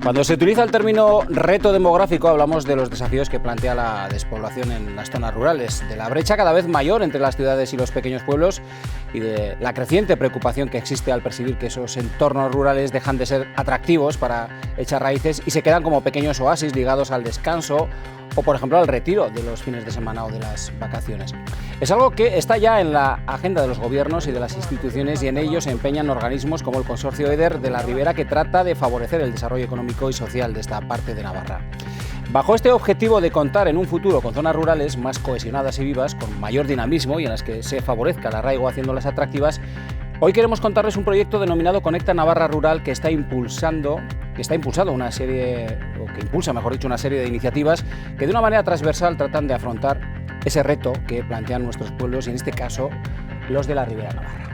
Cuando se utiliza el término reto demográfico, hablamos de los desafíos que plantea la despoblación en las zonas rurales, de la brecha cada vez mayor entre las ciudades y los pequeños pueblos y de la creciente preocupación que existe al percibir que esos entornos rurales dejan de ser atractivos para echar raíces y se quedan como pequeños oasis ligados al descanso o, por ejemplo, al retiro de los fines de semana o de las vacaciones. Es algo que está ya en la agenda de los gobiernos y de las instituciones y en ello se empeñan organismos como el Consorcio EDER de la Ribera, que trata de favorecer el desarrollo económico y social de esta parte de Navarra. Bajo este objetivo de contar en un futuro con zonas rurales más cohesionadas y vivas, con mayor dinamismo y en las que se favorezca el arraigo haciéndolas atractivas, hoy queremos contarles un proyecto denominado Conecta Navarra Rural que impulsa una serie de iniciativas que de una manera transversal tratan de afrontar ese reto que plantean nuestros pueblos y en este caso los de la Ribera Navarra.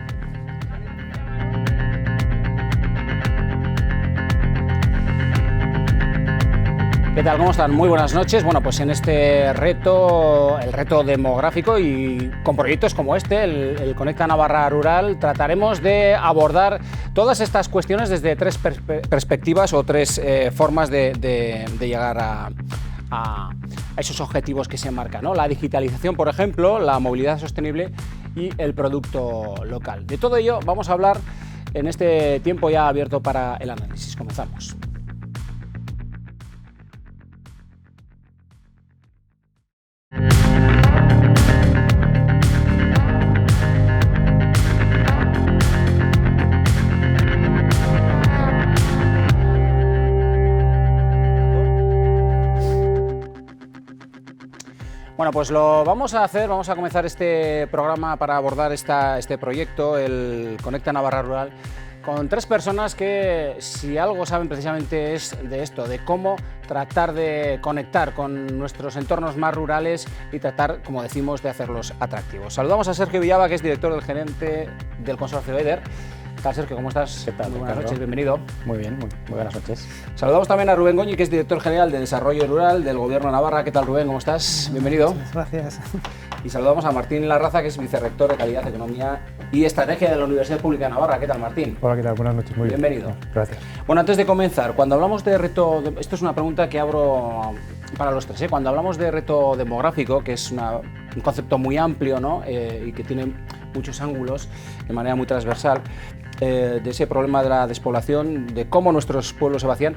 ¿Qué tal? ¿Cómo están? Muy buenas noches. Bueno, pues en este reto, el reto demográfico y con proyectos como este, el Conecta Navarra Rural, trataremos de abordar todas estas cuestiones desde tres perspectivas o tres formas de llegar a esos objetivos que se marcan, ¿no? La digitalización, por ejemplo, la movilidad sostenible y el producto local. De todo ello vamos a hablar en este tiempo ya abierto para el análisis. Comenzamos. Bueno, pues lo vamos a hacer, vamos a comenzar este programa para abordar este proyecto, el Conecta Navarra Rural, con tres personas que, si algo saben precisamente, es de esto, de cómo tratar de conectar con nuestros entornos más rurales y tratar, como decimos, de hacerlos atractivos. Saludamos a Sergio Villaba, que es director del gerente del Consorcio EDER. ¿Qué tal, Sergio? ¿Cómo estás? ¿Qué tal, muy buenas Ricardo? noches, bienvenido. Muy bien, muy buenas noches. Saludamos también a Rubén Goñi, que es director general de Desarrollo Rural del Gobierno de Navarra. ¿Qué tal, Rubén? ¿Cómo estás? Bienvenido. Muchas gracias. Y saludamos a Martín Larraza, que es vicerrector de Calidad, Economía y Estrategia de la Universidad Pública de Navarra. ¿Qué tal, Martín? Hola, ¿qué tal? Buenas noches. Muy Bienvenido. bien. Gracias. Bueno, antes de comenzar, cuando hablamos de reto, esto es una pregunta que abro para los tres, ¿eh? Cuando hablamos de reto demográfico, que es un concepto muy amplio, ¿no? Y que tiene muchos ángulos de manera muy transversal, de ese problema de la despoblación, de cómo nuestros pueblos se vacían,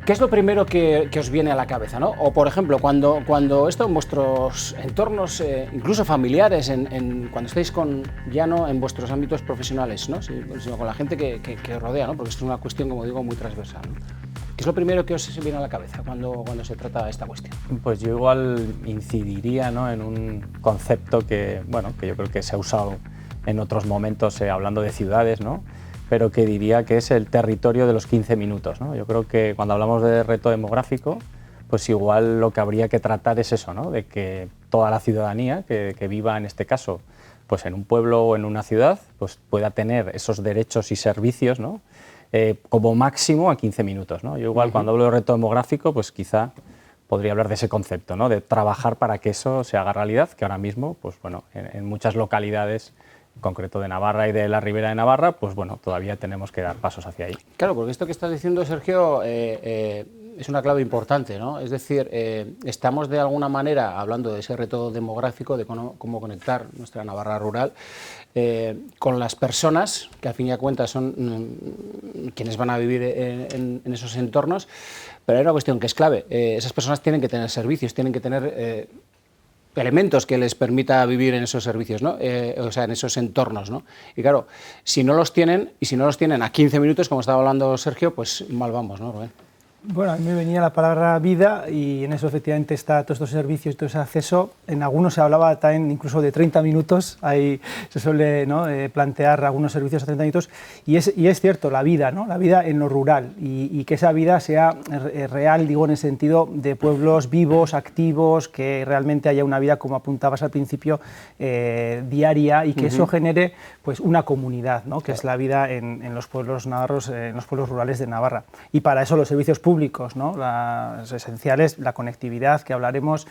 ¿qué es lo primero que os viene a la cabeza, ¿no? O, por ejemplo, cuando esto en vuestros entornos, incluso familiares, cuando estáis ya no en vuestros ámbitos profesionales, ¿no? Sino con la gente que os rodea, ¿no? Porque esto es una cuestión, como digo, muy transversal, ¿no? ¿Qué es lo primero que os viene a la cabeza cuando se trata de esta cuestión? Pues yo igual incidiría, ¿no?, en un concepto que yo creo que se ha usado en otros momentos hablando de ciudades, ¿no?, pero que diría que es el territorio de los 15 minutos, ¿no? Yo creo que cuando hablamos de reto demográfico, pues igual lo que habría que tratar es eso, ¿no?, de que toda la ciudadanía que viva en este caso pues en un pueblo o en una ciudad pues pueda tener esos derechos y servicios, ¿no?, como máximo a 15 minutos, ¿no? Yo igual cuando hablo de reto demográfico pues quizá podría hablar de ese concepto, ¿no?, de trabajar para que eso se haga realidad, que ahora mismo pues bueno, en muchas localidades en concreto de Navarra y de la Ribera de Navarra, pues bueno, todavía tenemos que dar pasos hacia ahí. Claro, porque esto que estás diciendo, Sergio, es una clave importante, ¿no? Es decir, estamos de alguna manera hablando de ese reto demográfico, de cómo conectar nuestra Navarra rural con las personas, que al fin y al cabo son quienes van a vivir en esos entornos, pero hay una cuestión que es clave. Esas personas tienen que tener servicios, tienen que tener elementos que les permita vivir en esos servicios, ¿no? O sea, en esos entornos, ¿no? Y claro, si no los tienen a 15 minutos, como estaba hablando Sergio, pues mal vamos, ¿no, Rubén? Bueno, a mí me venía la palabra vida y en eso efectivamente está todos estos servicios, todo ese acceso. En algunos se hablaba también incluso de 30 minutos, ahí se suele, ¿no?, plantear algunos servicios a 30 minutos y es cierto, la vida, ¿no?, la vida en lo rural y que esa vida sea real, digo, en el sentido de pueblos vivos, activos, que realmente haya una vida, como apuntabas al principio, diaria y que eso genere pues una comunidad, ¿no?, que es la vida en los pueblos navarros, en los pueblos rurales de Navarra. Y para eso los servicios públicos, ¿no?, las esenciales, la conectividad, que hablaremos,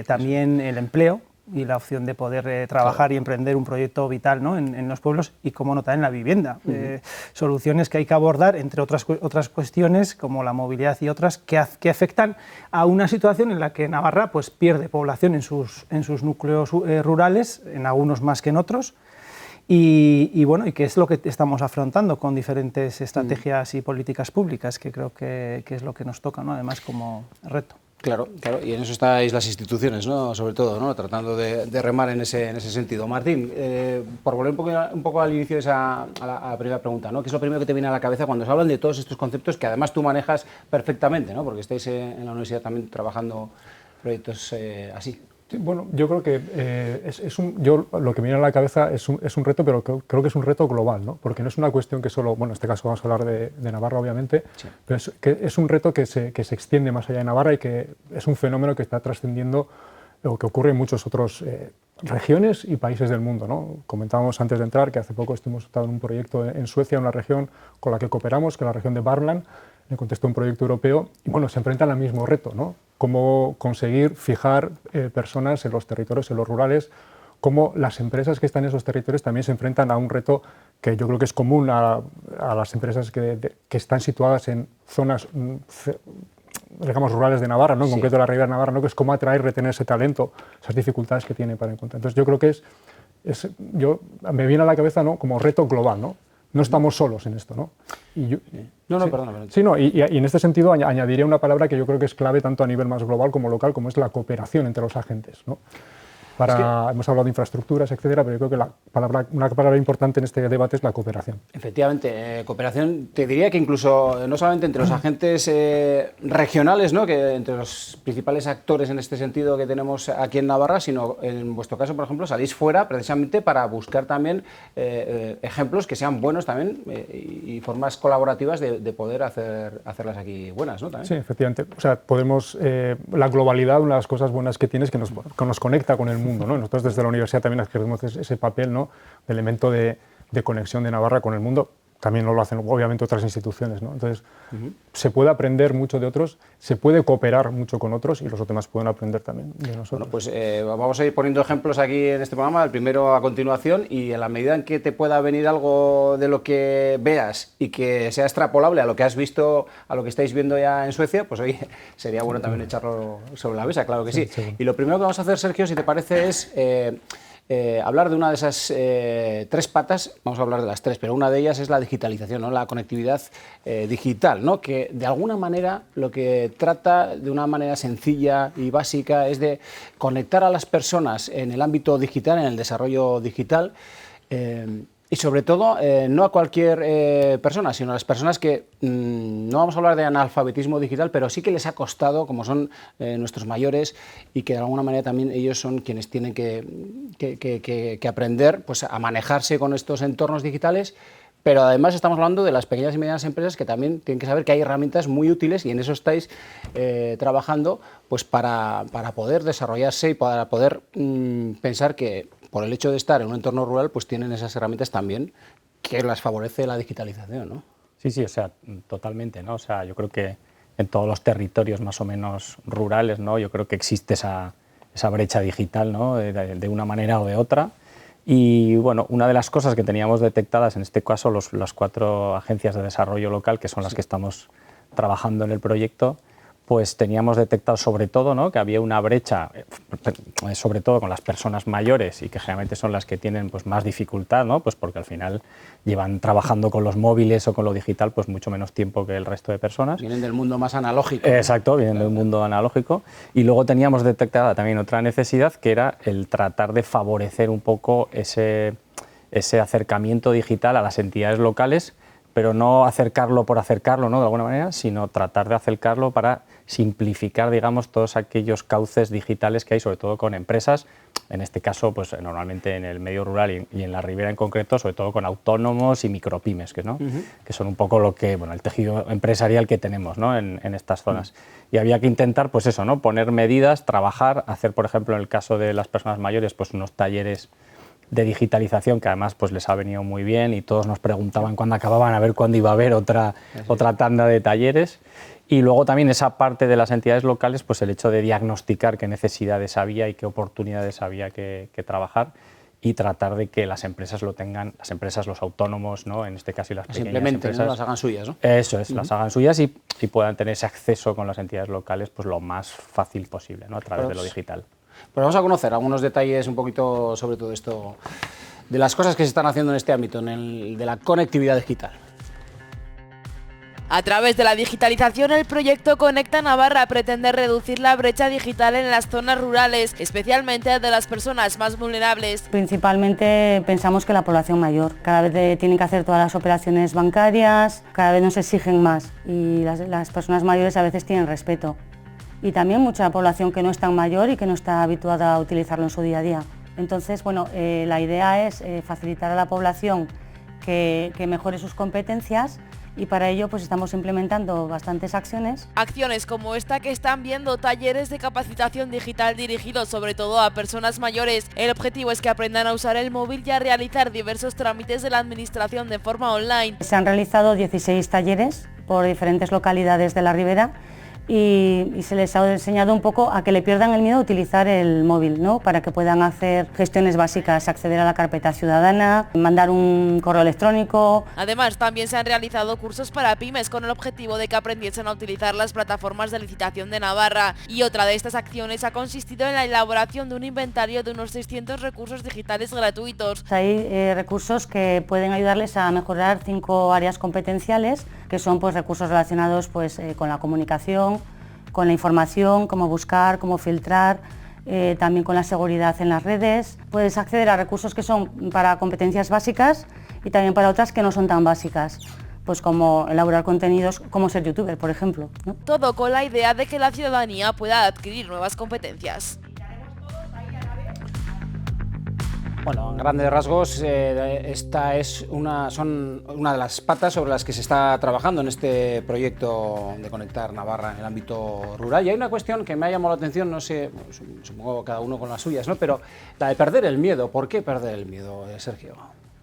también el empleo, y la opción de poder trabajar y emprender un proyecto vital, ¿no? en los pueblos y, como no, también la vivienda. Soluciones que hay que abordar, entre otras cuestiones, como la movilidad y otras, que afectan a una situación en la que Navarra pues, pierde población en sus núcleos rurales, en algunos más que en otros, y bueno, y que es lo que estamos afrontando con diferentes estrategias y políticas públicas, que creo que es lo que nos toca, ¿no? Además, como reto. Claro, y en eso estáis las instituciones, ¿no? Sobre todo, ¿no? Tratando de remar en ese sentido. Martín, por volver un poco al inicio de a la primera pregunta, ¿no? ¿Qué es lo primero que te viene a la cabeza cuando se hablan de todos estos conceptos que además tú manejas perfectamente, ¿no? Porque estáis en la universidad también trabajando proyectos así? Sí, bueno, yo creo que lo que me viene a la cabeza es un reto, pero creo que es un reto global, ¿no? Porque no es una cuestión que solo, bueno, en este caso vamos a hablar de Navarra, obviamente, sí, pero es un reto que se extiende más allá de Navarra y que es un fenómeno que está trascendiendo o que ocurre en muchas otras regiones y países del mundo, ¿no? Comentábamos antes de entrar que hace poco hemos estado en un proyecto en Suecia, una región con la que cooperamos, que es la región de Värmland, en el contexto de un proyecto europeo, y bueno, se enfrentan al mismo reto, ¿no? Cómo conseguir fijar personas en los territorios, en los rurales, cómo las empresas que están en esos territorios también se enfrentan a un reto que yo creo que es común a las empresas que están situadas en zonas, digamos, rurales de Navarra, ¿no? En concreto la Ribera de Navarra, ¿no? Que es cómo atraer, retener ese talento, esas dificultades que tiene para encontrar. Entonces yo creo que me viene a la cabeza, ¿no? Como reto global, ¿no? No estamos solos en esto, ¿no? Perdona. Sí, y en este sentido añadiría una palabra que yo creo que es clave tanto a nivel más global como local, como es la cooperación entre los agentes, ¿no? Hemos hablado de infraestructuras, etcétera, pero yo creo que una palabra importante en este debate es la cooperación. Efectivamente, cooperación, te diría que incluso no solamente entre los agentes regionales, ¿no? Que entre los principales actores en este sentido que tenemos aquí en Navarra, sino en vuestro caso, por ejemplo, salís fuera precisamente para buscar también ejemplos que sean buenos también y formas colaborativas de poder hacerlas aquí buenas, ¿no? También. Sí, efectivamente. O sea, la globalidad, una de las cosas buenas que tiene es que nos conecta con el mundo, ¿no? Nosotros desde la universidad también ejercemos ese papel, ¿no? De elemento de conexión de Navarra con el mundo. También lo hacen obviamente otras instituciones, ¿no? Entonces se puede aprender mucho de otros, se puede cooperar mucho con otros y los demás pueden aprender también de nosotros. Bueno, pues vamos a ir poniendo ejemplos aquí en este programa, el primero a continuación, y en la medida en que te pueda venir algo de lo que veas y que sea extrapolable a lo que has visto, a lo que estáis viendo ya en Suecia, pues oye, sería bueno también echarlo sobre la mesa, claro que sí. Y lo primero que vamos a hacer, Sergio, si te parece, es hablar de una de esas tres patas. Vamos a hablar de las tres, pero una de ellas es la digitalización, ¿no? La conectividad digital, ¿no? Que de alguna manera lo que trata de una manera sencilla y básica es de conectar a las personas en el ámbito digital, en el desarrollo digital, y sobre todo no a cualquier persona, sino a las personas que no vamos a hablar de analfabetismo digital, pero sí que les ha costado, como son nuestros mayores, y que de alguna manera también ellos son quienes tienen que aprender pues, a manejarse con estos entornos digitales. Pero además estamos hablando de las pequeñas y medianas empresas que también tienen que saber que hay herramientas muy útiles y en eso estáis trabajando pues para poder desarrollarse y para poder pensar que por el hecho de estar en un entorno rural pues tienen esas herramientas también que las favorece la digitalización, ¿no? Sí, o sea, totalmente, ¿no? O sea, yo creo que en todos los territorios más o menos rurales, ¿no? Yo creo que existe esa brecha digital, ¿no? De una manera o de otra. Y bueno, una de las cosas que teníamos detectadas, en este caso las 4 agencias de desarrollo local, que son las que estamos trabajando en el proyecto, pues teníamos detectado sobre todo, ¿no? Que había una brecha, sobre todo con las personas mayores y que generalmente son las que tienen pues, más dificultad, ¿no? Pues porque al final llevan trabajando con los móviles o con lo digital pues mucho menos tiempo que el resto de personas. Vienen del mundo más analógico. Exacto, vienen del mundo analógico. Y luego teníamos detectada también otra necesidad que era el tratar de favorecer un poco ese acercamiento digital a las entidades locales, pero no acercarlo por acercarlo, ¿no? De alguna manera, sino tratar de acercarlo para simplificar, digamos, todos aquellos cauces digitales que hay, sobre todo con empresas, en este caso, pues normalmente en el medio rural y en la ribera en concreto, sobre todo con autónomos y micropymes, ¿no? Que son un poco lo que, bueno, el tejido empresarial que tenemos, ¿no? en estas zonas. Y había que intentar, pues eso, ¿no? Poner medidas, trabajar, hacer, por ejemplo, en el caso de las personas mayores, pues unos talleres de digitalización, que además pues les ha venido muy bien y todos nos preguntaban cuándo acababan, a ver cuándo iba a haber otra tanda de talleres. Y luego también esa parte de las entidades locales, pues el hecho de diagnosticar qué necesidades había y qué oportunidades había que trabajar, y tratar de que las empresas lo tengan, las empresas, los autónomos, ¿no? En este caso y las pequeñas empresas, ¿no? Las hagan suyas, ¿no? Eso es, las hagan suyas y puedan tener ese acceso con las entidades locales pues lo más fácil posible, ¿no? A través de lo digital. Pues vamos a conocer algunos detalles un poquito sobre todo esto, de las cosas que se están haciendo en este ámbito, en el de la conectividad digital. A través de la digitalización, el proyecto Conecta Navarra pretende reducir la brecha digital en las zonas rurales, especialmente de las personas más vulnerables. Principalmente pensamos que la población mayor. Cada vez tienen que hacer todas las operaciones bancarias, cada vez nos exigen más y las personas mayores a veces tienen respeto. Y también mucha población que no es tan mayor y que no está habituada a utilizarlo en su día a día. Entonces, bueno, la idea es facilitar a la población que mejore sus competencias, y para ello pues estamos implementando bastantes acciones. Acciones como esta que están viendo, talleres de capacitación digital dirigidos sobre todo a personas mayores. El objetivo es que aprendan a usar el móvil y a realizar diversos trámites de la administración de forma online. Se han realizado 16 talleres por diferentes localidades de la Ribera y se les ha enseñado un poco a que le pierdan el miedo a utilizar el móvil, ¿no? Para que puedan hacer gestiones básicas, acceder a la carpeta ciudadana, mandar un correo electrónico. Además, también se han realizado cursos para pymes con el objetivo de que aprendiesen a utilizar las plataformas de licitación de Navarra. Y otra de estas acciones ha consistido en la elaboración de un inventario de unos 600 recursos digitales gratuitos. Hay recursos que pueden ayudarles a mejorar 5 áreas competenciales, que son pues recursos relacionados pues con la comunicación, con la información, cómo buscar, cómo filtrar, también con la seguridad en las redes. Puedes acceder a recursos que son para competencias básicas y también para otras que no son tan básicas, pues como elaborar contenidos, como ser youtuber, por ejemplo, ¿no? Todo con la idea de que la ciudadanía pueda adquirir nuevas competencias. Bueno, en grandes rasgos, esta es son una de las patas sobre las que se está trabajando en este proyecto de Conectar Navarra en el ámbito rural. Y hay una cuestión que me ha llamado la atención, no sé, supongo cada uno con las suyas, ¿no? Pero la de perder el miedo. ¿Por qué perder el miedo, Sergio?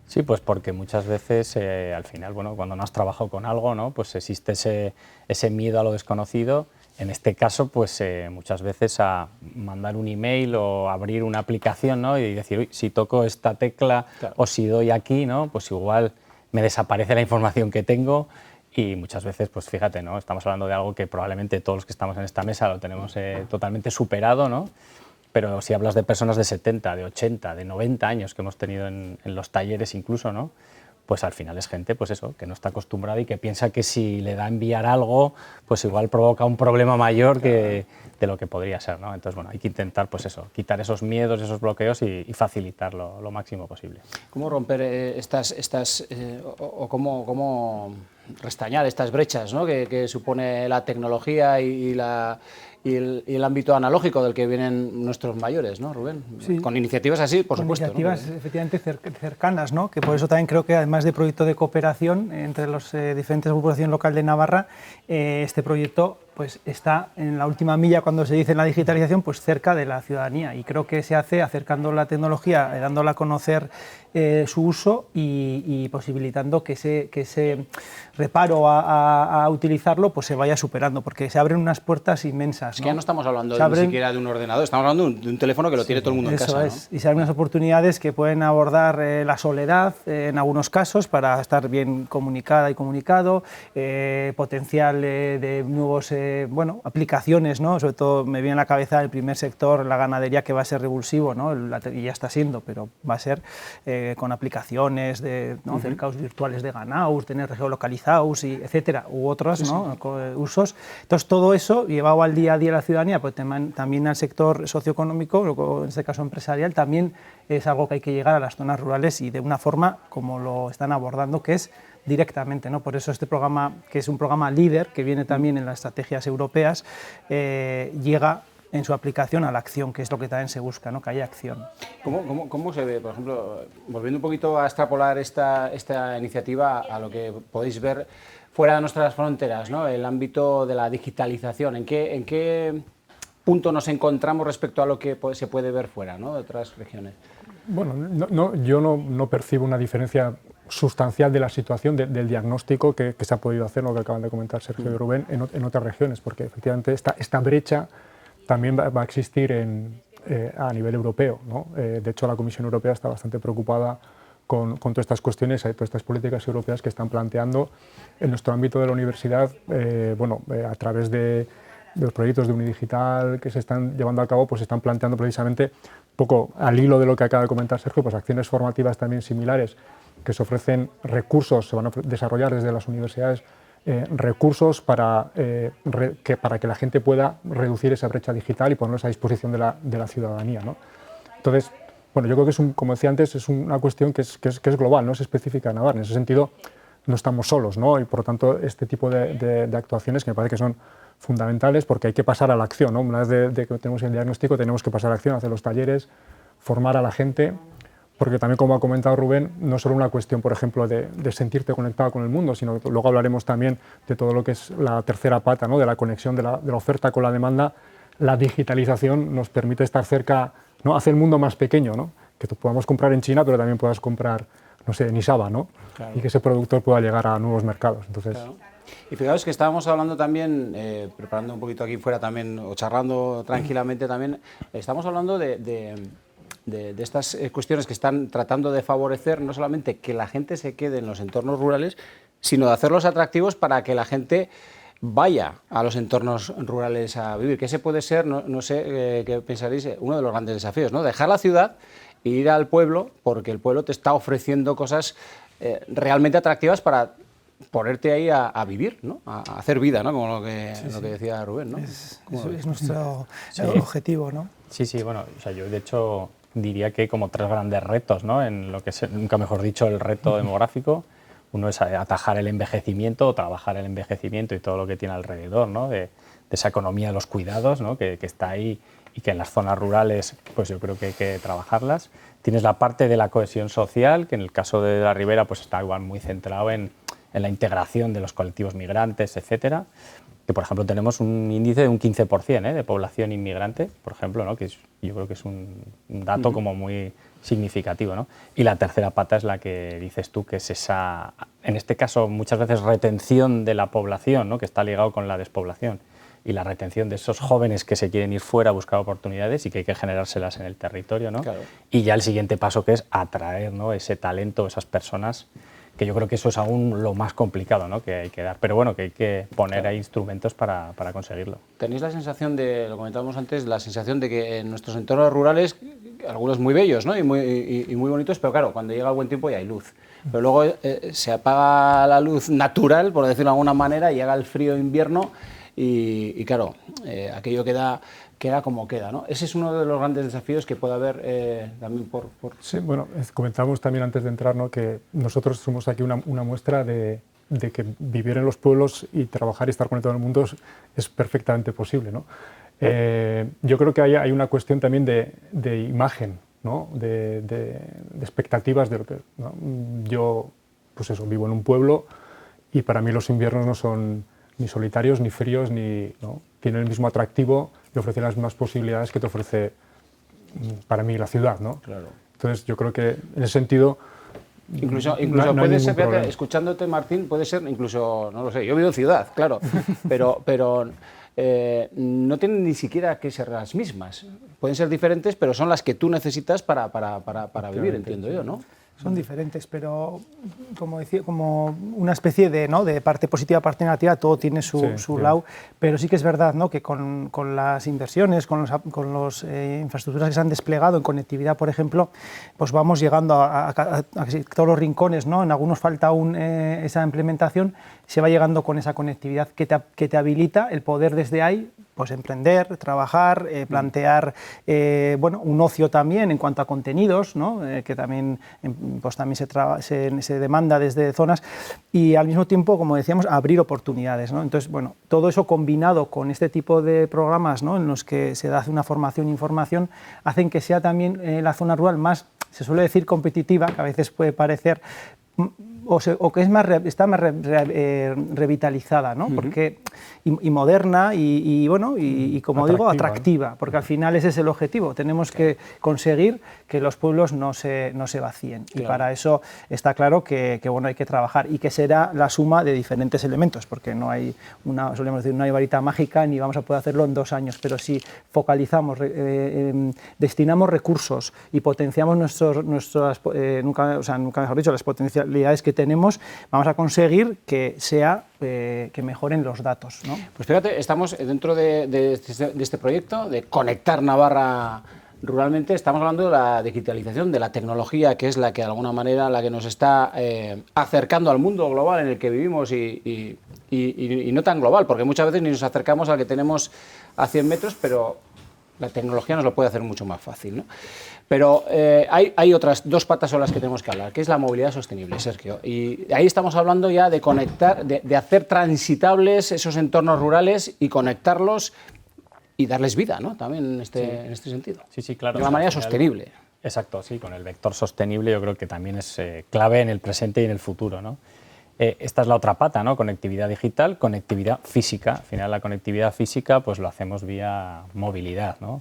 Sí, pues porque muchas veces, al final, bueno, cuando no has trabajado con algo, ¿no? Pues existe ese miedo a lo desconocido. En este caso, pues muchas veces a mandar un email o abrir una aplicación, ¿no? Y decir, uy, si toco esta tecla, claro, o si doy aquí, ¿no? Pues igual me desaparece la información que tengo. Y muchas veces, pues fíjate, ¿no? Estamos hablando de algo que probablemente todos los que estamos en esta mesa lo tenemos totalmente superado, ¿no? Pero si hablas de personas de 70, de 80, de 90 años que hemos tenido en los talleres incluso, ¿no? Pues al final es gente, pues eso, que no está acostumbrada y que piensa que si le da a enviar algo, pues igual provoca un problema mayor de lo que podría ser, ¿no? Entonces, bueno, hay que intentar, pues eso, quitar esos miedos, esos bloqueos y facilitarlo lo máximo posible. ¿Cómo romper o cómo restañar estas brechas, ¿no? que supone la tecnología y el ámbito analógico del que vienen nuestros mayores, ¿no, Rubén? Sí. Con iniciativas así, por supuesto. Iniciativas, ¿no? efectivamente cercanas, ¿no? Que por eso también creo que además de proyecto de cooperación entre los diferentes grupos local de Navarra, este proyecto pues está en la última milla, cuando se dice en la digitalización, pues cerca de la ciudadanía, y creo que se hace acercando la tecnología, dándola a conocer su uso y posibilitando que ese reparo a utilizarlo pues se vaya superando, porque se abren unas puertas inmensas. Es que ya no estamos hablando ni siquiera de un ordenador, estamos hablando de un teléfono que lo tiene todo el mundo en casa. Eso es, ¿no? Y se abren unas oportunidades que pueden abordar la soledad en algunos casos para estar bien comunicada y comunicado, potencial de nuevos aplicaciones, ¿no? Sobre todo me viene a la cabeza el primer sector, la ganadería, que va a ser revulsivo, ¿no? Y ya está siendo, pero va a ser con aplicaciones de cercados virtuales de ganaus, tener geolocalizados, y etcétera, u otros, ¿no? Usos. Entonces todo eso llevado al día a día de la ciudadanía, pues también al sector socioeconómico, en este caso empresarial, también es algo que hay que llegar a las zonas rurales y de una forma como lo están abordando, que es directamente, ¿no? Por eso este programa, que es un programa líder, que viene también en las estrategias europeas, llega en su aplicación a la acción, que es lo que también se busca, ¿no? Que haya acción. ¿Cómo se ve, por ejemplo, volviendo un poquito a extrapolar esta iniciativa a lo que podéis ver fuera de nuestras fronteras, ¿no? El ámbito de la digitalización, ¿en qué punto nos encontramos respecto a lo que se puede ver fuera, ¿no? De otras regiones? Bueno, yo no percibo una diferencia sustancial de la situación del diagnóstico que se ha podido hacer, lo que acaban de comentar Sergio y Rubén, en otras regiones, porque efectivamente esta brecha también va a existir a nivel europeo, ¿no? De hecho, la Comisión Europea está bastante preocupada con todas estas cuestiones, todas estas políticas europeas que están planteando en nuestro ámbito de la universidad, a través de los proyectos de Unidigital que se están llevando a cabo, pues se están planteando precisamente, un poco al hilo de lo que acaba de comentar Sergio, pues acciones formativas también similares, que se ofrecen recursos, se van a desarrollar desde las universidades, recursos para que la gente pueda reducir esa brecha digital y ponerlos a disposición de la ciudadanía, ¿no? Entonces, bueno, yo creo que como decía antes, es una cuestión que es global, no es específica de Navarra. En ese sentido, no estamos solos, ¿no? Y por lo tanto, este tipo de actuaciones que me parece que son fundamentales, porque hay que pasar a la acción, ¿no? Una vez de que tenemos el diagnóstico, tenemos que pasar a la acción, hacer los talleres, formar a la gente, porque también, como ha comentado Rubén, no es solo una cuestión, por ejemplo, de sentirte conectado con el mundo, sino que luego hablaremos también de todo lo que es la tercera pata, ¿no? De la conexión de la oferta con la demanda. La digitalización nos permite estar cerca, ¿no? Hace el mundo más pequeño, ¿no? Que podamos comprar en China, pero también puedas comprar, no sé, en Isaba, ¿no? Claro. Y que ese productor pueda llegar a nuevos mercados. Entonces, claro. Y fijaos que estábamos hablando también, preparando un poquito aquí fuera también, o charlando tranquilamente también, estamos hablando de estas cuestiones que están tratando de favorecer no solamente que la gente se quede en los entornos rurales, sino de hacerlos atractivos para que la gente vaya a los entornos rurales a vivir, que ese puede ser, no sé qué pensaréis, uno de los grandes desafíos, ¿no? Dejar la ciudad e ir al pueblo, porque el pueblo te está ofreciendo cosas realmente atractivas para ponerte ahí a vivir, ¿no? A hacer vida, ¿no? Como lo que decía Rubén, ¿no? Es nuestro objetivo, ¿no? Sí, bueno, o sea, yo de hecho diría que hay como tres grandes retos, ¿no? En lo que es, nunca mejor dicho, el reto demográfico. Uno es atajar el envejecimiento, o trabajar el envejecimiento y todo lo que tiene alrededor, ¿no? De esa economía de los cuidados, ¿no? que está ahí y que en las zonas rurales pues yo creo que hay que trabajarlas. Tienes la parte de la cohesión social, que en el caso de la Ribera pues está igual muy centrado en la integración de los colectivos migrantes, etcétera. Que por ejemplo tenemos un índice de un 15% de población inmigrante, por ejemplo, ¿no? Que yo creo que es un dato como muy significativo, ¿no? Y la tercera pata es la que dices tú, que es esa, en este caso muchas veces retención de la población, ¿no? Que está ligado con la despoblación, y la retención de esos jóvenes que se quieren ir fuera a buscar oportunidades y que hay que generárselas en el territorio, ¿no? Claro. Y ya el siguiente paso, que es atraer, ¿no? Ese talento, esas personas, que yo creo que eso es aún lo más complicado, ¿no? Que hay que dar, pero bueno, que hay que poner ahí instrumentos para conseguirlo. ¿Tenéis la sensación de, lo comentábamos antes, la sensación de que en nuestros entornos rurales, algunos muy bellos, ¿no? y muy bonitos, pero claro, cuando llega el buen tiempo ya hay luz, pero luego se apaga la luz natural, por decirlo de alguna manera, y llega el frío invierno y claro, aquello queda como queda, ¿no? Ese es uno de los grandes desafíos que puede haber también por... Sí, bueno, comentábamos también antes de entrar, ¿no? Que nosotros somos aquí una muestra de que vivir en los pueblos y trabajar y estar conectado en el mundo es perfectamente posible, ¿no? Yo creo que hay una cuestión también de imagen, ¿no? de expectativas de lo que, ¿no? Yo, pues eso, vivo en un pueblo y para mí los inviernos no son ni solitarios, ni fríos, ¿no? Tienen el mismo atractivo y ofrecen las mismas posibilidades que te ofrece para mí la ciudad, ¿no? Claro. Entonces yo creo que en ese sentido incluso no puede ser, fíjate, escuchándote, Martín, puede ser incluso, no lo sé, yo vivo en ciudad, claro, pero no tienen ni siquiera que ser las mismas, pueden ser diferentes, pero son las que tú necesitas para vivir, entiendo yo, ¿no? Son diferentes, pero como decía, como una especie de, ¿no? de parte positiva, parte negativa, todo tiene su lado, pero sí que es verdad, ¿no? que con las inversiones, con las infraestructuras que se han desplegado en conectividad, por ejemplo, pues vamos llegando a todos los rincones, ¿no? En algunos falta aún esa implementación, se va llegando con esa conectividad que te habilita el poder desde ahí pues emprender, trabajar, plantear bueno, un ocio también en cuanto a contenidos, ¿no? Que también, pues también se demanda desde zonas, y al mismo tiempo, como decíamos, abrir oportunidades, ¿no? Entonces, bueno, todo eso combinado con este tipo de programas, ¿no? En los que se da una formación e información, hacen que sea también la zona rural más, se suele decir competitiva, que a veces puede parecer o que es está más revitalizada, ¿no? Porque, y moderna y como digo, atractiva, porque al final ese es el objetivo. Tenemos que conseguir que los pueblos no se vacíen. Claro. Y para eso está claro que hay que trabajar y que será la suma de diferentes elementos, porque no hay solemos decir, no hay varita mágica ni vamos a poder hacerlo en 2 años, pero si focalizamos, destinamos recursos y potenciamos nunca mejor dicho, las potencialidades que tenemos, vamos a conseguir que mejoren los datos, ¿no? Pues fíjate, estamos dentro de este proyecto de conectar Navarra ruralmente, estamos hablando de la digitalización, de la tecnología, que es la que de alguna manera la que nos está acercando al mundo global en el que vivimos y no tan global, porque muchas veces ni nos acercamos al que tenemos a 100 metros, pero la tecnología nos lo puede hacer mucho más fácil, ¿no? Pero hay otras 2 patas sobre las que tenemos que hablar, que es la movilidad sostenible, Sergio. Y ahí estamos hablando ya de conectar, de hacer transitables esos entornos rurales y conectarlos y darles vida, ¿no? También en este sentido. Sí, claro. De una manera sostenible. Exacto, sí, con el vector sostenible yo creo que también es clave en el presente y en el futuro, ¿no? Esta es la otra pata, ¿no? Conectividad digital, conectividad física. Al final la conectividad física pues lo hacemos vía movilidad, ¿no?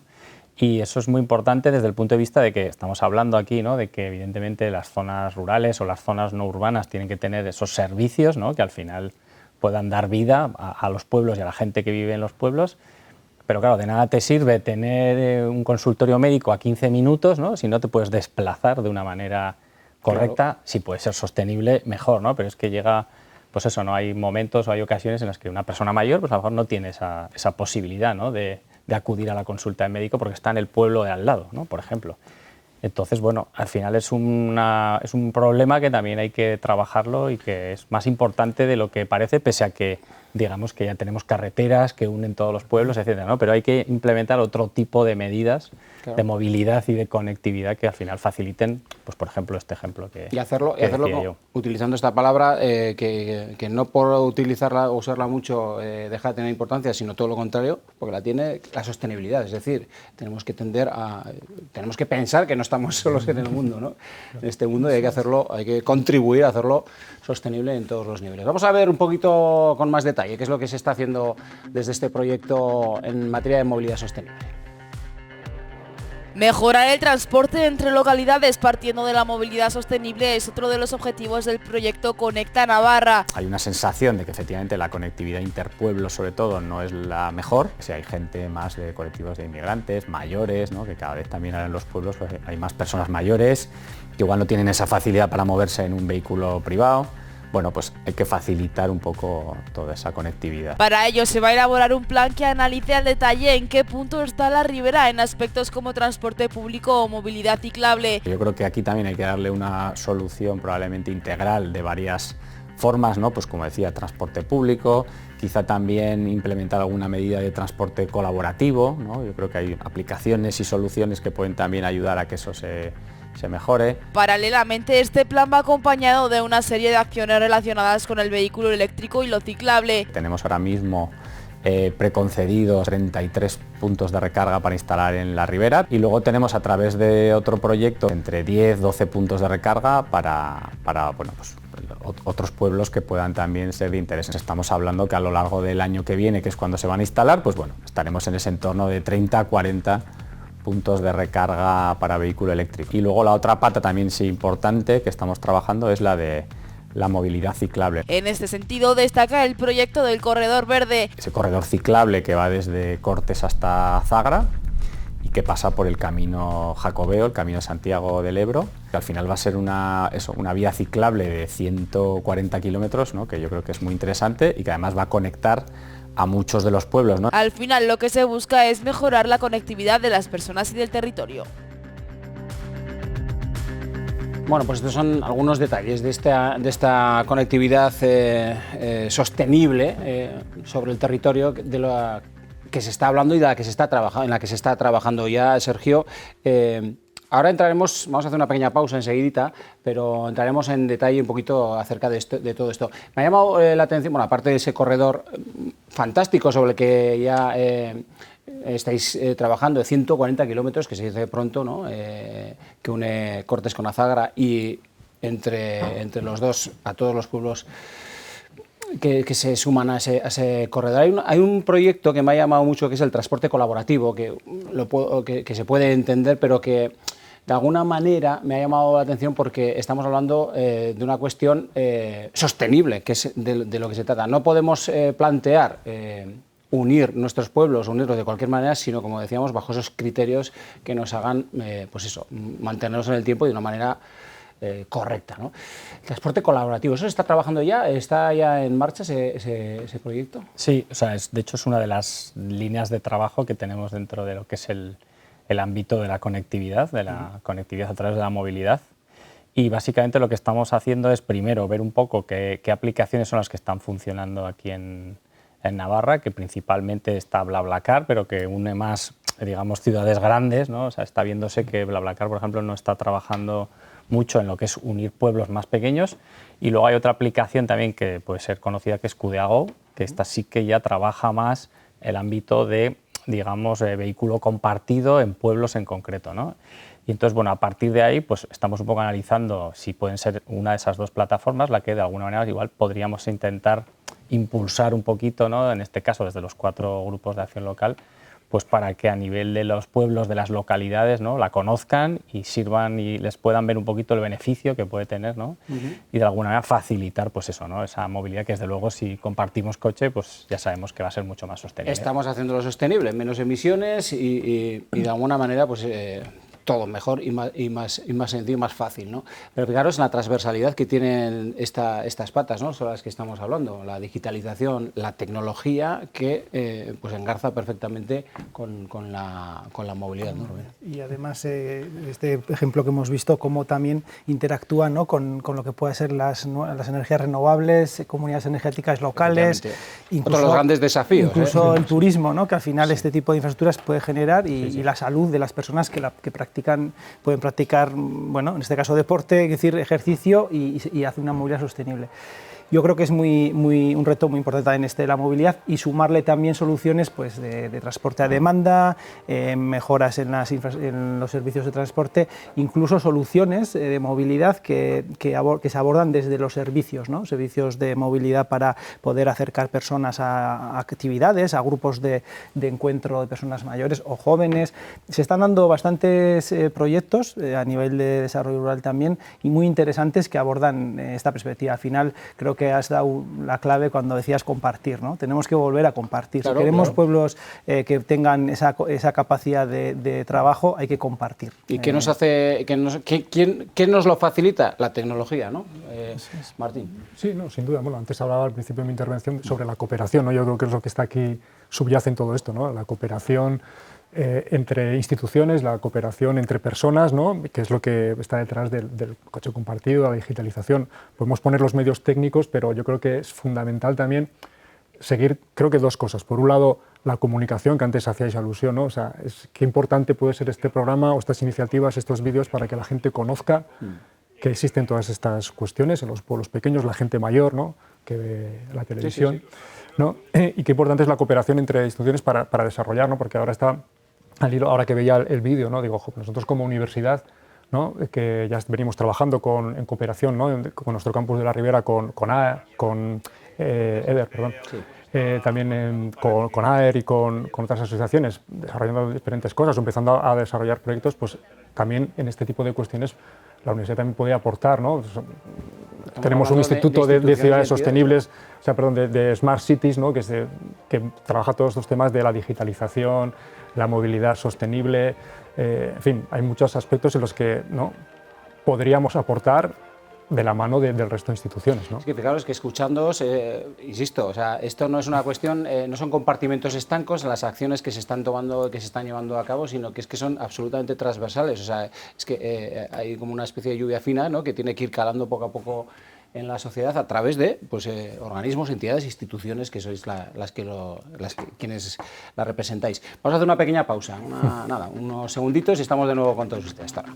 Y eso es muy importante desde el punto de vista de que estamos hablando aquí, ¿no? De que evidentemente las zonas rurales o las zonas no urbanas tienen que tener esos servicios, ¿no? Que al final puedan dar vida a los pueblos y a la gente que vive en los pueblos. Pero claro, de nada te sirve tener un consultorio médico a 15 minutos, ¿no? Si no te puedes desplazar de una manera correcta, claro. Si puede ser sostenible, mejor, ¿no? Pero es que llega, pues eso, ¿no? Hay momentos o hay ocasiones en las que una persona mayor, pues a lo mejor no tiene esa posibilidad, ¿no? De acudir a la consulta de médico porque está en el pueblo de al lado, ¿no? Por ejemplo. Entonces, bueno, al final es un problema que también hay que trabajarlo y que es más importante de lo que parece, pese a que digamos que ya tenemos carreteras que unen todos los pueblos, etcétera, ¿no? Pero hay que implementar otro tipo de medidas, claro, de movilidad y de conectividad que al final faciliten, pues por ejemplo, este ejemplo que y hacerlo utilizando esta palabra que no por utilizarla o usarla mucho deja de tener importancia, sino todo lo contrario, porque la tiene la sostenibilidad. Es decir, tenemos que pensar que no estamos solos en el mundo, ¿no? En este mundo, y hay que contribuir a hacerlo sostenible en todos los niveles. Vamos a ver un poquito con más detalle qué es lo que se está haciendo desde este proyecto en materia de movilidad sostenible. Mejorar el transporte entre localidades partiendo de la movilidad sostenible es otro de los objetivos del proyecto Conecta Navarra. Hay una sensación de que efectivamente la conectividad interpueblos sobre todo no es la mejor. Si hay gente más de colectivos de inmigrantes, mayores, ¿no? Que cada vez también en los pueblos pues, hay más personas mayores que igual no tienen esa facilidad para moverse en un vehículo privado. Bueno, pues hay que facilitar un poco toda esa conectividad. Para ello se va a elaborar un plan que analice al detalle en qué punto está la ribera en aspectos como transporte público o movilidad ciclable. Yo creo que aquí también hay que darle una solución probablemente integral de varias formas, ¿no? Pues como decía, transporte público, quizá también implementar alguna medida de transporte colaborativo, ¿no? Yo creo que hay aplicaciones y soluciones que pueden también ayudar a que eso se mejore. Paralelamente, este plan va acompañado de una serie de acciones relacionadas con el vehículo eléctrico y lo ciclable. Tenemos ahora mismo preconcedidos 33 puntos de recarga para instalar en la ribera y luego tenemos a través de otro proyecto entre 10-12 puntos de recarga para bueno, pues, otros pueblos que puedan también ser de interés. Estamos hablando que a lo largo del año que viene, que es cuando se van a instalar, pues bueno, estaremos en ese entorno de 30-40 puntos de recarga para vehículo eléctrico. Y luego la otra pata también sí importante que estamos trabajando es la de la movilidad ciclable. En este sentido destaca el proyecto del Corredor Verde. Ese corredor ciclable que va desde Cortes hasta Zagra y que pasa por el camino Jacobeo, el camino Santiago del Ebro, que al final va a ser una vía ciclable de 140 kilómetros, ¿no? Que yo creo que es muy interesante y que además va a conectar a muchos de los pueblos, ¿no? Al final lo que se busca es mejorar la conectividad de las personas y del territorio. Bueno, pues estos son algunos detalles de esta conectividad sostenible sobre el territorio de la que se está hablando y de la que se está trabajando ya, Sergio. Ahora vamos a hacer una pequeña pausa enseguidita, pero entraremos en detalle un poquito acerca de todo esto. Me ha llamado la atención, bueno, aparte de ese corredor fantástico sobre el que ya estáis trabajando, de 140 kilómetros, que se dice pronto, ¿no? Que une Cortes con Azagra y entre los dos, a todos los pueblos que se suman a ese corredor. Hay un proyecto que me ha llamado mucho, que es el transporte colaborativo, que se puede entender, pero que de alguna manera me ha llamado la atención porque estamos hablando de una cuestión sostenible, que es de lo que se trata. No podemos plantear unir nuestros pueblos, unirlos de cualquier manera, sino, como decíamos, bajo esos criterios que nos hagan, pues eso, mantenernos en el tiempo y de una manera correcta, ¿no? El transporte colaborativo, ¿eso se está trabajando ya? ¿Está ya en marcha ese proyecto? Sí, o sea, de hecho es una de las líneas de trabajo que tenemos dentro de lo que es el ámbito de la conectividad a través de la movilidad. Y básicamente lo que estamos haciendo es primero ver un poco qué aplicaciones son las que están funcionando aquí en Navarra, que principalmente está BlaBlaCar, pero que une más, digamos, ciudades grandes, ¿no? O sea, está viéndose que BlaBlaCar, por ejemplo, no está trabajando mucho en lo que es unir pueblos más pequeños. Y luego hay otra aplicación también que puede ser conocida, que es Kudeago, que esta sí que ya trabaja más el ámbito de, digamos, vehículo compartido en pueblos en concreto, ¿no? Y entonces, bueno, a partir de ahí, pues estamos un poco analizando si pueden ser una de esas dos plataformas la que de alguna manera igual podríamos intentar impulsar un poquito, ¿no? En este caso desde los 4 grupos de acción local, pues para que a nivel de los pueblos, de las localidades, ¿no? La conozcan y sirvan y les puedan ver un poquito el beneficio que puede tener, ¿no? Y de alguna manera facilitar, pues eso, ¿no? Esa movilidad que desde luego si compartimos coche, pues ya sabemos que va a ser mucho más sostenible. Estamos haciéndolo sostenible, menos emisiones y de alguna manera pues todo mejor y más sencillo, más fácil, ¿no? Pero fijaros en la transversalidad que tienen estas patas, ¿no? Son las que estamos hablando, la digitalización, la tecnología que pues engarza perfectamente con la movilidad, ¿no, Rubén? Y además este ejemplo que hemos visto, cómo también interactúa, ¿no? con lo que pueden ser las energías renovables, comunidades energéticas locales, incluso otro de los grandes desafíos, incluso el turismo, ¿no? Que al final este tipo de infraestructuras puede generar y la salud de las personas que pueden practicar, bueno, en este caso deporte, es decir, ejercicio y hacer una movilidad sostenible. Yo creo que es un reto muy importante también la movilidad y sumarle también soluciones pues, de transporte a demanda, mejoras en los servicios de transporte, incluso soluciones de movilidad que se abordan desde los servicios, ¿no? Servicios de movilidad para poder acercar personas a actividades, a grupos de encuentro de personas mayores o jóvenes. Se están dando bastantes proyectos a nivel de desarrollo rural también y muy interesantes que abordan esta perspectiva. Al final creo que has dado la clave cuando decías compartir, ¿no? Tenemos que volver a compartir. Claro, si queremos pueblos que tengan esa capacidad de trabajo, hay que compartir. ¿Y qué nos hace, quién nos lo facilita? La tecnología, ¿no? Martín. Sí, no, sin duda. Bueno, antes hablaba al principio de mi intervención sobre la cooperación, ¿no? Yo creo que es lo que está aquí, subyace en todo esto, ¿no? La cooperación entre instituciones, la cooperación entre personas, ¿no? Que es lo que está detrás del coche compartido, la digitalización. Podemos poner los medios técnicos, pero yo creo que es fundamental también seguir, creo que 2 cosas. Por un lado, la comunicación, que antes hacíais alusión, ¿no? O sea, qué importante puede ser este programa o estas iniciativas, estos vídeos, para que la gente conozca que existen todas estas cuestiones en los pueblos pequeños, la gente mayor, ¿no? Que ve la televisión, sí. ¿No? Y qué importante es la cooperación entre instituciones para desarrollar, ¿no? Porque ahora está al hilo, ahora que veía el vídeo, ¿no? Digo, nosotros como universidad, ¿no? Que ya venimos trabajando en cooperación, ¿no? Con nuestro campus de la Ribera, con EDER, perdón. Sí. También con AER y con otras asociaciones, desarrollando diferentes cosas, empezando a desarrollar proyectos, pues también en este tipo de cuestiones la universidad también puede aportar, ¿no? Tenemos un instituto de ciudades sostenibles, o sea, perdón, de Smart Cities, ¿no? que trabaja todos estos temas de la digitalización, la movilidad sostenible, en fin, hay muchos aspectos en los que, ¿no? podríamos aportar de la mano del resto de instituciones, ¿no? Es que fijaros que escuchándoos, insisto, o sea, esto no es una cuestión, no son compartimentos estancos en las acciones que se están tomando, que se están llevando a cabo, sino que son absolutamente transversales. O sea, es que hay como una especie de lluvia fina, ¿no? Que tiene que ir calando poco a poco en la sociedad a través de pues, organismos, entidades, instituciones que sois quienes la representáis. Vamos a hacer una pequeña pausa, nada, unos segunditos y estamos de nuevo con todos ustedes. Hasta ahora.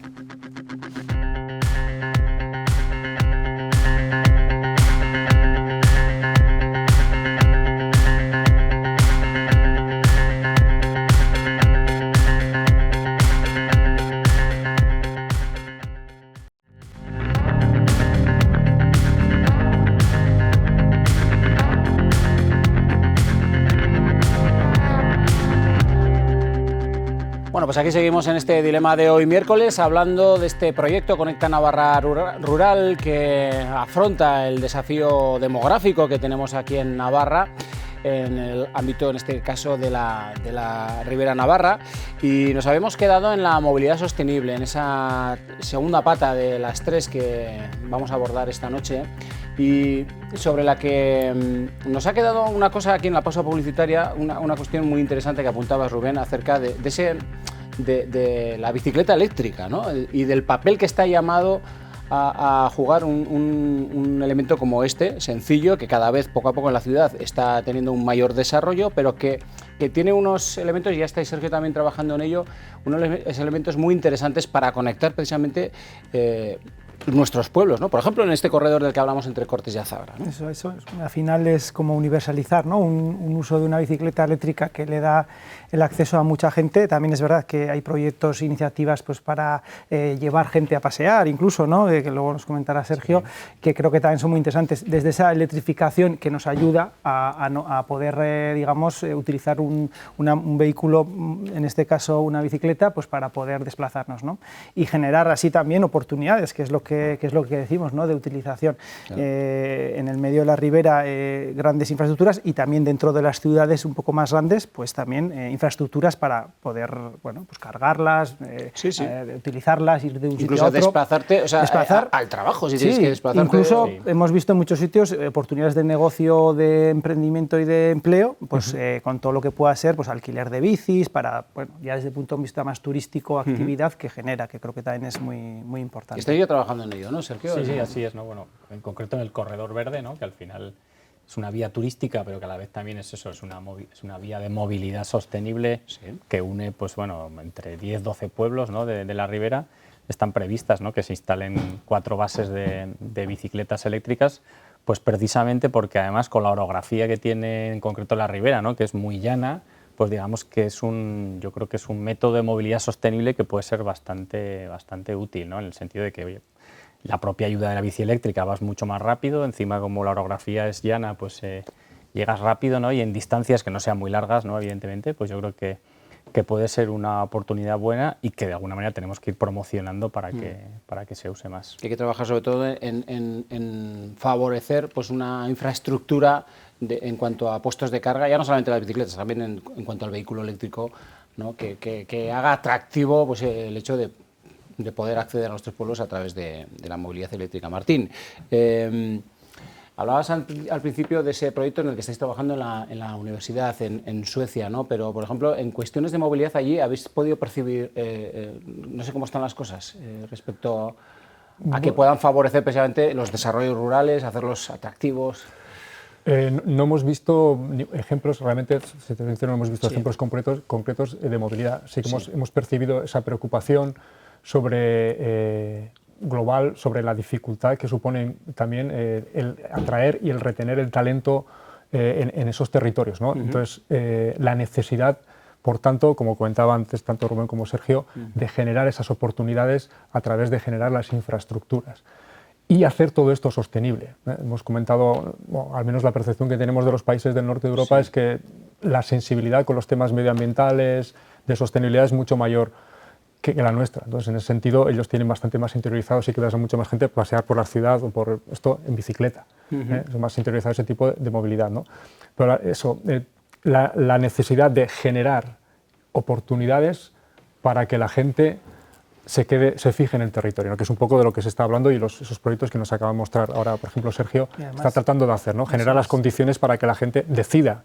pues aquí seguimos en este dilema de hoy miércoles, hablando de este proyecto Conecta Navarra Rural, que afronta el desafío demográfico que tenemos aquí en Navarra, en el ámbito, en este caso, de la Ribera Navarra, y nos habíamos quedado en la movilidad sostenible, en esa segunda pata de las tres que vamos a abordar esta noche, y sobre la que nos ha quedado una cosa aquí en la pausa publicitaria, una cuestión muy interesante que apuntabas, Rubén, acerca de la bicicleta eléctrica, ¿no? Y del papel que está llamado a jugar un elemento como este, sencillo, que cada vez poco a poco en la ciudad está teniendo un mayor desarrollo, pero que tiene unos elementos, y ya estáis, Sergio, también trabajando en ello, unos elementos muy interesantes para conectar precisamente nuestros pueblos, ¿no? Por ejemplo, en este corredor del que hablamos entre Cortes y Azabra, ¿no? Eso, al final es como universalizar, ¿no? Un uso de una bicicleta eléctrica que le da el acceso a mucha gente. También es verdad que hay proyectos, iniciativas pues, para llevar gente a pasear, incluso, ¿no? Que luego nos comentará Sergio, sí, que creo que también son muy interesantes. Desde esa electrificación que nos ayuda a poder, digamos, utilizar un vehículo, en este caso una bicicleta, pues para poder desplazarnos, ¿no? Y generar así también oportunidades, que es lo que decimos, ¿no? De utilización. Claro. En el medio de la ribera, grandes infraestructuras, y también dentro de las ciudades un poco más grandes, pues también infraestructuras para poder, bueno, pues cargarlas, utilizarlas, ir de un sitio a otro. Desplazarte, o sea, al trabajo, si tienes que desplazarte. Incluso hemos visto en muchos sitios oportunidades de negocio, de emprendimiento y de empleo, pues con todo lo que pueda ser, pues alquiler de bicis, para, bueno, ya desde el punto de vista más turístico, actividad que genera, que creo que también es muy, muy importante. Estoy yo trabajando en ello, ¿no, Sergio? Sí, así es, ¿no? Bueno, en concreto en el corredor verde, ¿no? Que al final es una vía turística, pero que a la vez también es eso, es una vía de movilidad sostenible, sí, que une, pues bueno, entre 10-12 pueblos, ¿no? de la ribera. Están previstas, ¿no? Que se instalen 4 bases de bicicletas eléctricas, pues precisamente porque además con la orografía que tiene en concreto la ribera, ¿no? Que es muy llana, pues digamos que yo creo que es un método de movilidad sostenible que puede ser bastante útil, ¿no? En el sentido de que, oye, la propia ayuda de la bici eléctrica vas mucho más rápido, encima como la orografía es llana, pues llegas rápido, ¿no? Y en distancias que no sean muy largas, ¿no? Evidentemente, pues yo creo que puede ser una oportunidad buena y que de alguna manera tenemos que ir promocionando para que se use más. Hay que trabajar sobre todo en favorecer, pues, una infraestructura en cuanto a puestos de carga, ya no solamente las bicicletas, también en cuanto al vehículo eléctrico, ¿no? que haga atractivo, pues, el hecho de poder acceder a nuestros pueblos a través de la movilidad eléctrica. Martín, hablabas al principio de ese proyecto en el que estáis trabajando en la universidad en Suecia, ¿no? Pero, por ejemplo, en cuestiones de movilidad allí, ¿habéis podido percibir, no sé cómo están las cosas, respecto a que puedan favorecer precisamente los desarrollos rurales, hacerlos atractivos? No hemos visto ejemplos, realmente, no hemos visto ejemplos concretos de movilidad. Sí que hemos percibido esa preocupación global sobre la dificultad que supone también el atraer y el retener el talento en esos territorios, ¿no? Entonces, la necesidad, por tanto, como comentaba antes tanto Rubén como Sergio, de generar esas oportunidades a través de generar las infraestructuras y hacer todo esto sostenible. Hemos comentado, bueno, al menos la percepción que tenemos de los países del norte de Europa es que la sensibilidad con los temas medioambientales, de sostenibilidad, es mucho mayor que la nuestra. Entonces, en ese sentido, ellos tienen bastante más interiorizado, sí que ves a mucha más gente pasear por la ciudad o por esto en bicicleta. Es más interiorizado ese tipo de movilidad, ¿no? Pero eso, la necesidad de generar oportunidades para que la gente se fije en el territorio, ¿no? Que es un poco de lo que se está hablando, y esos proyectos que nos acaba de mostrar ahora, por ejemplo, Sergio, está tratando de hacer, ¿no? Generar las condiciones para que la gente decida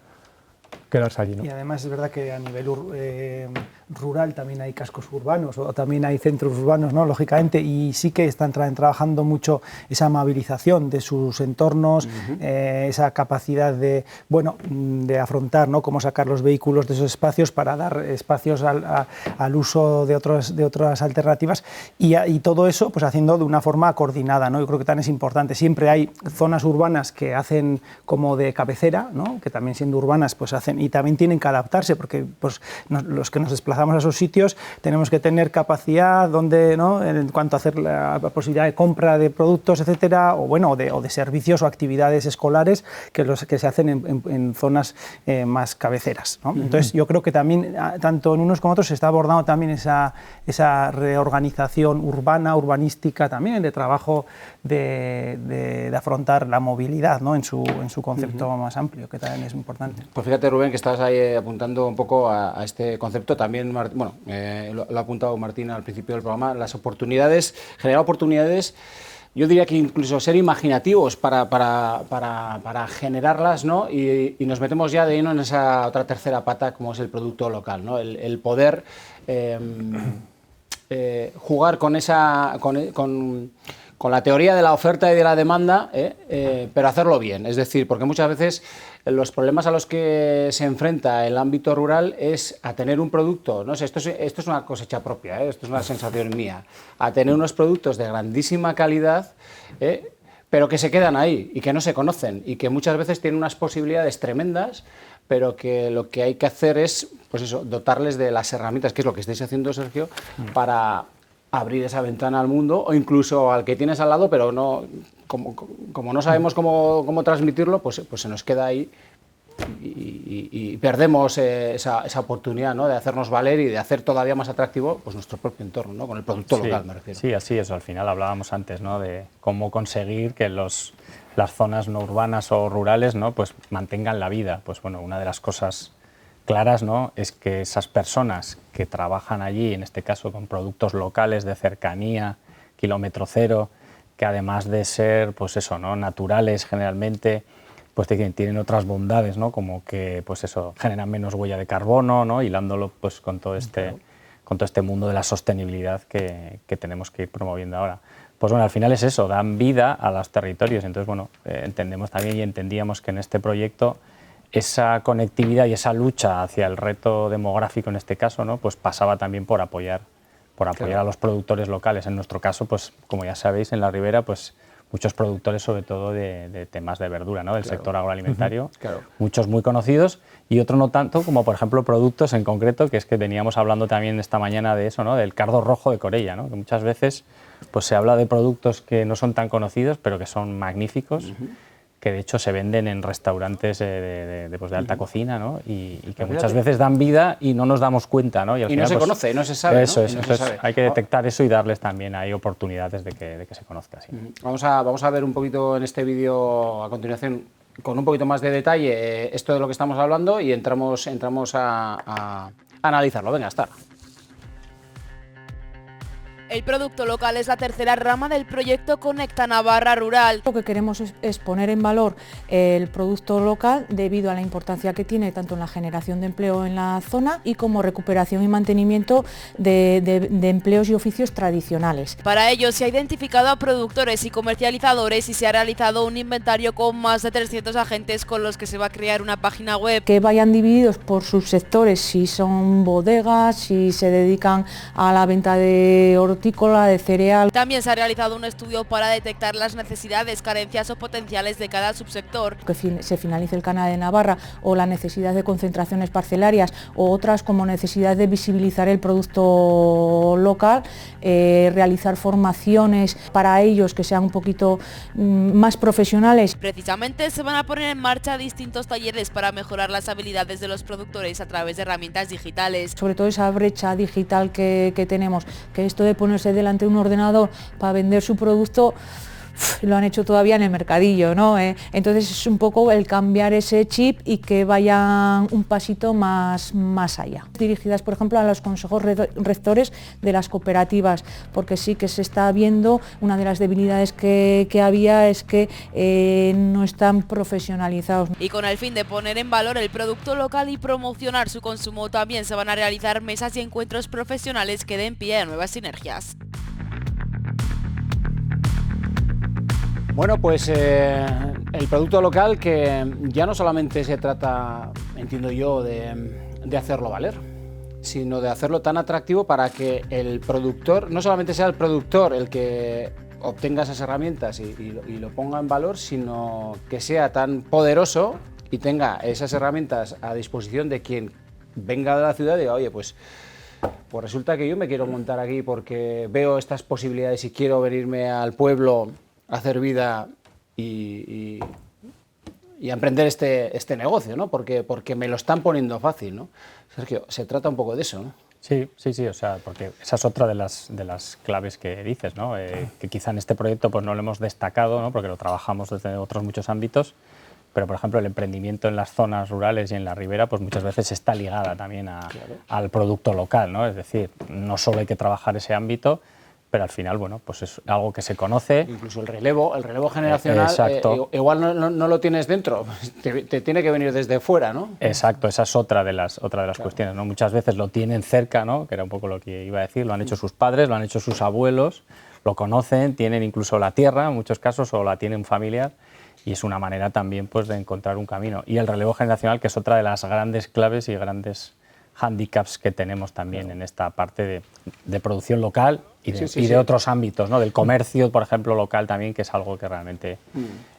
quedarse allí, ¿no? Y además es verdad que a nivel rural también hay cascos urbanos o también hay centros urbanos, ¿no? Lógicamente, y sí que están trabajando mucho esa amabilización de sus entornos, esa capacidad de afrontar, ¿no? Cómo sacar los vehículos de esos espacios para dar espacios al uso de otras alternativas, y todo eso pues haciendo de una forma coordinada, ¿no? Yo creo que también es importante. Siempre hay zonas urbanas que hacen como de cabecera, ¿no? Que también siendo urbanas pues hacen, y también tienen que adaptarse, porque pues los que nos desplazamos desplazamos a esos sitios, tenemos que tener capacidad donde, ¿no?, en cuanto a hacer la posibilidad de compra de productos, etcétera, o bueno, o de servicios o actividades escolares que se hacen en zonas más cabeceras, ¿no? Entonces, yo creo que también, tanto en unos como otros, se está abordando también esa reorganización urbana, urbanística también, de trabajo de afrontar la movilidad, ¿no?, en su concepto más amplio, que también es importante. Pues fíjate, Rubén, que estás ahí apuntando un poco a este concepto. También, bueno, lo ha apuntado Martín al principio del programa, las oportunidades, generar oportunidades. Yo diría que incluso ser imaginativos para generarlas, ¿no? Y nos metemos ya de lleno en esa otra tercera pata, como es el producto local, ¿no? El poder jugar con la teoría de la oferta y de la demanda, pero hacerlo bien. Es decir, porque muchas veces los problemas a los que se enfrenta el ámbito rural es a tener un producto, no sé, esto es una cosecha propia, esto es una sensación mía, a tener unos productos de grandísima calidad, pero que se quedan ahí y que no se conocen y que muchas veces tienen unas posibilidades tremendas, pero que lo que hay que hacer es, pues eso, dotarles de las herramientas, que es lo que estáis haciendo, Sergio, para abrir esa ventana al mundo, o incluso al que tienes al lado, pero no, como no sabemos cómo transmitirlo, pues se nos queda ahí y perdemos esa oportunidad, ¿no?, de hacernos valer y de hacer todavía más atractivo, pues, nuestro propio entorno, ¿no?, con el producto local, me refiero. Sí, así es. Al final hablábamos antes, ¿no?, de cómo conseguir que las zonas no urbanas o rurales, ¿no?, pues mantengan la vida. Pues bueno, una de las cosas claras, ¿no?, es que esas personas que trabajan allí, en este caso con productos locales de cercanía, kilómetro cero, que además de ser, pues eso, ¿no?, naturales generalmente, pues tienen otras bondades, ¿no?, como que, pues eso, generan menos huella de carbono, ¿no?, hilándolo pues con todo este mundo de la sostenibilidad que tenemos que ir promoviendo ahora. Pues bueno, al final es eso, dan vida a los territorios. Entonces, bueno, entendemos también y entendíamos que en este proyecto esa conectividad y esa lucha hacia el reto demográfico, en este caso, ¿no?, pues pasaba también por apoyar claro, a los productores locales. En nuestro caso, pues como ya sabéis, en la Ribera, pues muchos productores, sobre todo de temas de verdura, ¿no?, del sector agroalimentario, muchos muy conocidos y otros no tanto, como por ejemplo productos en concreto, que es que veníamos hablando también esta mañana de eso, ¿no?, del cardo rojo de Corella, ¿no?, que muchas veces pues se habla de productos que no son tan conocidos, pero que son magníficos, que de hecho se venden en restaurantes de alta cocina, ¿no?, y que muchas veces dan vida y no nos damos cuenta, ¿no? Y al final, no se conoce, no se sabe. Eso ¿no? es, entonces hay que detectar eso y darles también ahí oportunidades de que se conozca. Sí. Vamos a ver un poquito en este vídeo a continuación, con un poquito más de detalle, esto de lo que estamos hablando y entramos a analizarlo. Venga, hasta. El producto local es la tercera rama del proyecto Conecta Navarra Rural. Lo que queremos es poner en valor el producto local debido a la importancia que tiene tanto en la generación de empleo en la zona y como recuperación y mantenimiento de empleos y oficios tradicionales. Para ello se ha identificado a productores y comercializadores y se ha realizado un inventario con más de 300 agentes con los que se va a crear una página web. Que vayan divididos por subsectores, si son bodegas, si se dedican a la venta de hortícola, de cereal. También se ha realizado un estudio para detectar las necesidades, carencias o potenciales de cada subsector. Que se finalice el Canal de Navarra o la necesidad de concentraciones parcelarias o otras como necesidad de visibilizar el producto local, realizar formaciones para ellos que sean un poquito más profesionales. Precisamente se van a poner en marcha distintos talleres para mejorar las habilidades de los productores a través de herramientas digitales. Sobre todo esa brecha digital que tenemos, que esto de ponerse delante de un ordenador para vender su producto lo han hecho todavía en el mercadillo, ¿no? Entonces es un poco el cambiar ese chip y que vayan un pasito más allá. Dirigidas, por ejemplo, a los consejos rectores de las cooperativas, porque sí que se está viendo, una de las debilidades que había es que no están profesionalizados. Y con el fin de poner en valor el producto local y promocionar su consumo, también se van a realizar mesas y encuentros profesionales que den pie a nuevas sinergias. Bueno, pues el producto local, que ya no solamente se trata, entiendo yo, de hacerlo valer, sino de hacerlo tan atractivo para que el productor, no solamente sea el productor el que obtenga esas herramientas y lo ponga en valor, sino que sea tan poderoso y tenga esas herramientas a disposición de quien venga de la ciudad y diga, oye, pues Pues resulta que yo me quiero montar aquí porque veo estas posibilidades y quiero venirme al pueblo a hacer vida y a emprender este negocio, ¿no? Porque me lo están poniendo fácil, ¿no? Sergio, se trata un poco de eso, ¿no? Sí, o sea, porque esa es otra de las claves que dices, ¿no? Que quizá en este proyecto pues no lo hemos destacado, ¿no? Porque lo trabajamos desde otros muchos ámbitos, pero por ejemplo el emprendimiento en las zonas rurales y en la ribera pues muchas veces está ligada también al producto local, ¿no? Es decir, no solo hay que trabajar ese ámbito, pero al final, bueno, pues es algo que se conoce. Incluso el relevo generacional, igual no lo tienes dentro, te tiene que venir desde fuera, ¿no? Exacto, esa es otra de las cuestiones, ¿no? Muchas veces lo tienen cerca, ¿no? Que era un poco lo que iba a decir, lo han hecho sus padres, lo han hecho sus abuelos, lo conocen, tienen incluso la tierra en muchos casos o la tienen familiar y es una manera también pues de encontrar un camino. Y el relevo generacional, que es otra de las grandes claves y grandes hándicaps que tenemos también en esta parte de producción local y de otros ámbitos, ¿no? Del comercio, por ejemplo, local también, que es algo que realmente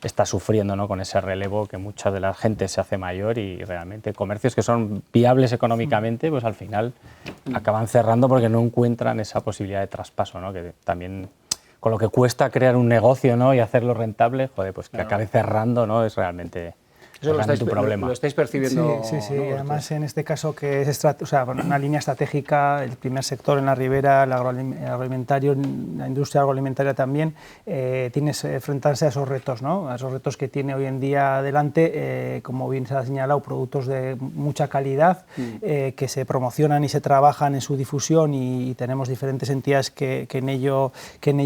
está sufriendo, ¿no? Con ese relevo que mucha de la gente se hace mayor y realmente comercios que son viables económicamente, pues al final acaban cerrando porque no encuentran esa posibilidad de traspaso, ¿no? Que también con lo que cuesta crear un negocio, ¿no? Y hacerlo rentable, joder, pues que acabe cerrando, ¿no? Es realmente... Eso lo estáis percibiendo. Sí, ¿no? Además, en este caso, que es una línea estratégica, el primer sector en la ribera, el agroalimentario, la industria agroalimentaria también, tienes que enfrentarse a esos retos, ¿no? A esos retos que tiene hoy en día adelante, como bien se ha señalado, productos de mucha calidad, que se promocionan y se trabajan en su difusión y tenemos diferentes entidades que en ello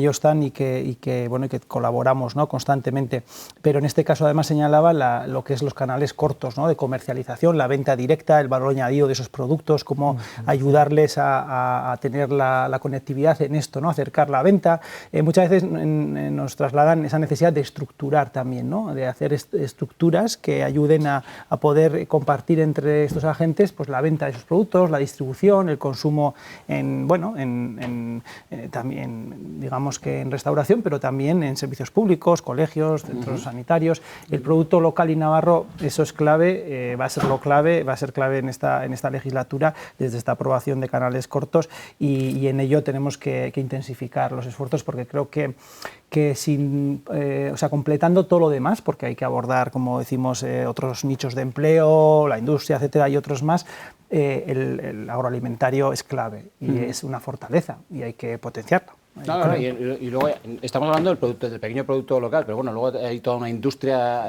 están y que colaboramos, ¿no? Constantemente. Pero en este caso, además, señalaba lo que es los canales cortos, ¿no? De comercialización, la venta directa, el valor añadido de esos productos, cómo ayudarles a tener la conectividad en esto, ¿no? Acercar la venta. Muchas veces nos trasladan esa necesidad de estructurar también, ¿no? De hacer estructuras que ayuden a poder compartir entre estos agentes pues, la venta de esos productos, la distribución, el consumo también, digamos que en restauración, pero también en servicios públicos, colegios, centros sanitarios. El producto local y navarro, eso es clave, va a ser clave en esta legislatura desde esta aprobación de canales cortos y en ello tenemos que intensificar los esfuerzos porque creo que completando todo lo demás, porque hay que abordar, como decimos, otros nichos de empleo, la industria, etcétera, y otros más, el agroalimentario es clave y es una fortaleza y hay que potenciarlo. Y luego estamos hablando del pequeño producto local, pero bueno, luego hay toda una industria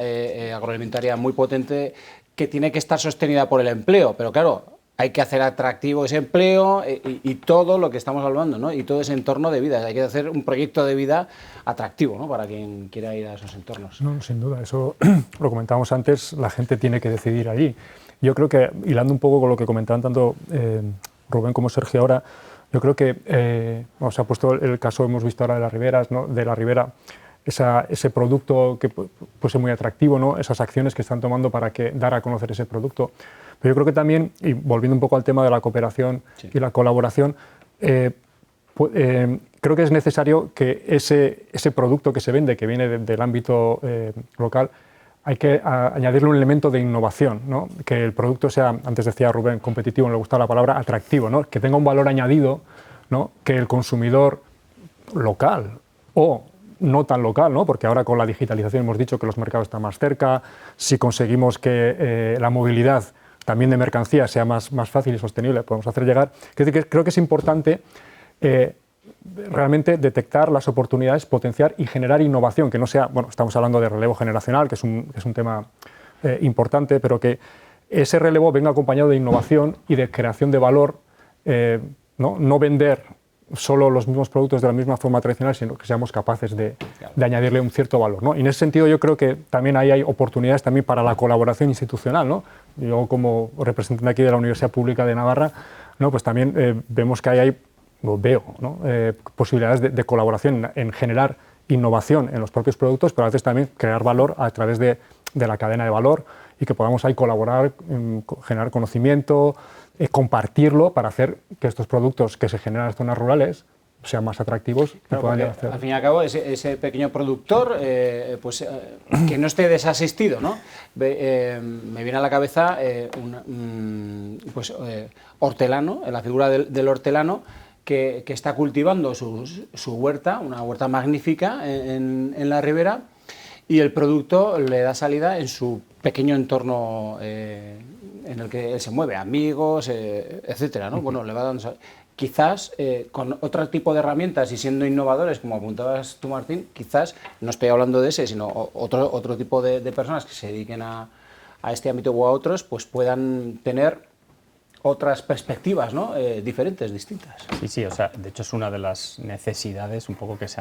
agroalimentaria muy potente que tiene que estar sostenida por el empleo, pero claro, hay que hacer atractivo ese empleo y todo lo que estamos hablando, ¿no? Y todo ese entorno de vida, hay que hacer un proyecto de vida atractivo, ¿no? Para quien quiera ir a esos entornos. No, sin duda, eso lo comentábamos antes, la gente tiene que decidir allí. Yo creo que, hilando un poco con lo que comentaban tanto Rubén como Sergio ahora, yo creo que se ha puesto el caso, hemos visto ahora de las riberas, ¿no? De la ribera, ese producto que puede ser muy atractivo, ¿no? Esas acciones que están tomando para dar a conocer ese producto. Pero yo creo que también, y volviendo un poco al tema de la cooperación y la colaboración, creo que es necesario que ese producto que se vende, que viene del ámbito local, hay que añadirle un elemento de innovación, ¿no? Que el producto sea, antes decía Rubén, competitivo, no le gustaba la palabra, atractivo, ¿no? Que tenga un valor añadido, ¿no? Que el consumidor local o no tan local, ¿no? Porque ahora con la digitalización hemos dicho que los mercados están más cerca, si conseguimos que la movilidad también de mercancías sea más fácil y sostenible, podemos hacer llegar. Creo que es importante realmente detectar las oportunidades, potenciar y generar innovación, que no sea, bueno, estamos hablando de relevo generacional, que es un tema importante, pero que ese relevo venga acompañado de innovación y de creación de valor, no vender solo los mismos productos de la misma forma tradicional, sino que seamos capaces de añadirle un cierto valor, ¿no? Y en ese sentido yo creo que también ahí hay oportunidades también para la colaboración institucional, ¿no? Yo como representante aquí de la Universidad Pública de Navarra, ¿no? Pues también vemos que veo, ¿no? Posibilidades de colaboración en generar innovación en los propios productos, pero a veces también crear valor a través de la cadena de valor y que podamos ahí colaborar, generar conocimiento, compartirlo para hacer que estos productos que se generan en las zonas rurales sean más atractivos y Claro, puedan porque, hacer. al fin y al cabo, ese pequeño productor, que no esté desasistido, ¿no? Me viene a la cabeza hortelano, la figura del hortelano, que está cultivando su huerta, una huerta magnífica en la ribera, y el producto le da salida en su pequeño entorno en el que él se mueve, amigos, etcétera, ¿no? Bueno, le va dando quizás con otro tipo de herramientas y siendo innovadores, como apuntabas tú, Martín, quizás, no estoy hablando de ese, sino otro tipo de personas que se dediquen a este ámbito u a otros, pues puedan tener otras perspectivas, ¿no? Diferentes, distintas. Sí, o sea, de hecho es una de las necesidades un poco que se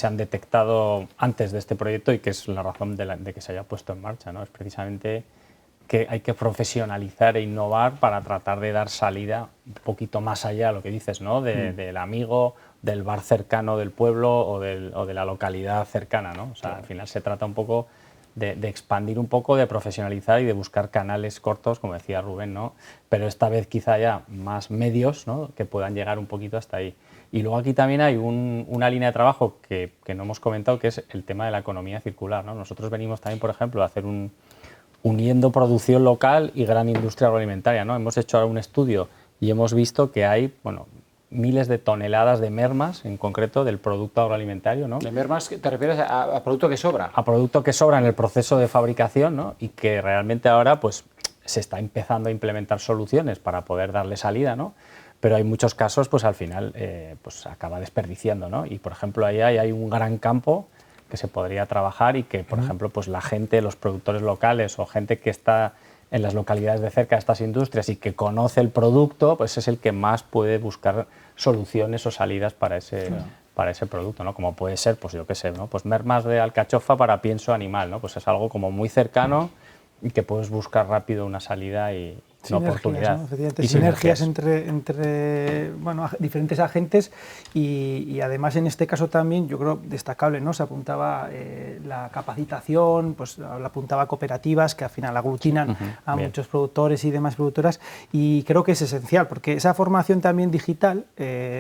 han detectado antes de este proyecto y que es la razón de que se haya puesto en marcha, ¿no? Es precisamente que hay que profesionalizar e innovar para tratar de dar salida un poquito más allá de lo que dices, ¿no? Del amigo, del bar cercano del pueblo o de la localidad cercana, ¿no? O sea, al final se trata un poco de expandir un poco, de profesionalizar y de buscar canales cortos, como decía Rubén, ¿no? Pero esta vez quizá ya más medios, ¿no? Que puedan llegar un poquito hasta ahí. Y luego aquí también hay una línea de trabajo que no hemos comentado, que es el tema de la economía circular, ¿no? Nosotros venimos también, por ejemplo, a hacer uniendo producción local y gran industria agroalimentaria, ¿no? Hemos hecho ahora un estudio y hemos visto que hay, miles de toneladas de mermas, en concreto, del producto agroalimentario, ¿no? ¿De mermas te refieres a producto que sobra? A producto que sobra en el proceso de fabricación, ¿no? Y que realmente ahora pues, se está empezando a implementar soluciones para poder darle salida, ¿no? Pero hay muchos casos, pues al final, pues acaba desperdiciando, ¿no? Y por ejemplo, ahí hay un gran campo que se podría trabajar y que, por ejemplo, pues la gente, los productores locales o gente que está en las localidades de cerca de estas industrias y que conoce el producto, pues es el que más puede buscar soluciones o salidas para ese producto, ¿no? Como puede ser, pues yo qué sé, ¿no? Pues mermas de alcachofa para pienso animal, ¿no? Pues es algo como muy cercano y que puedes buscar rápido una salida y una oportunidad. ¿no? Efectivamente, sinergias entre diferentes agentes y además en este caso también yo creo destacable, ¿no? Se apuntaba la capacitación, pues la apuntaba cooperativas que al final aglutinan a muchos productores y demás productoras, y creo que es esencial porque esa formación también digital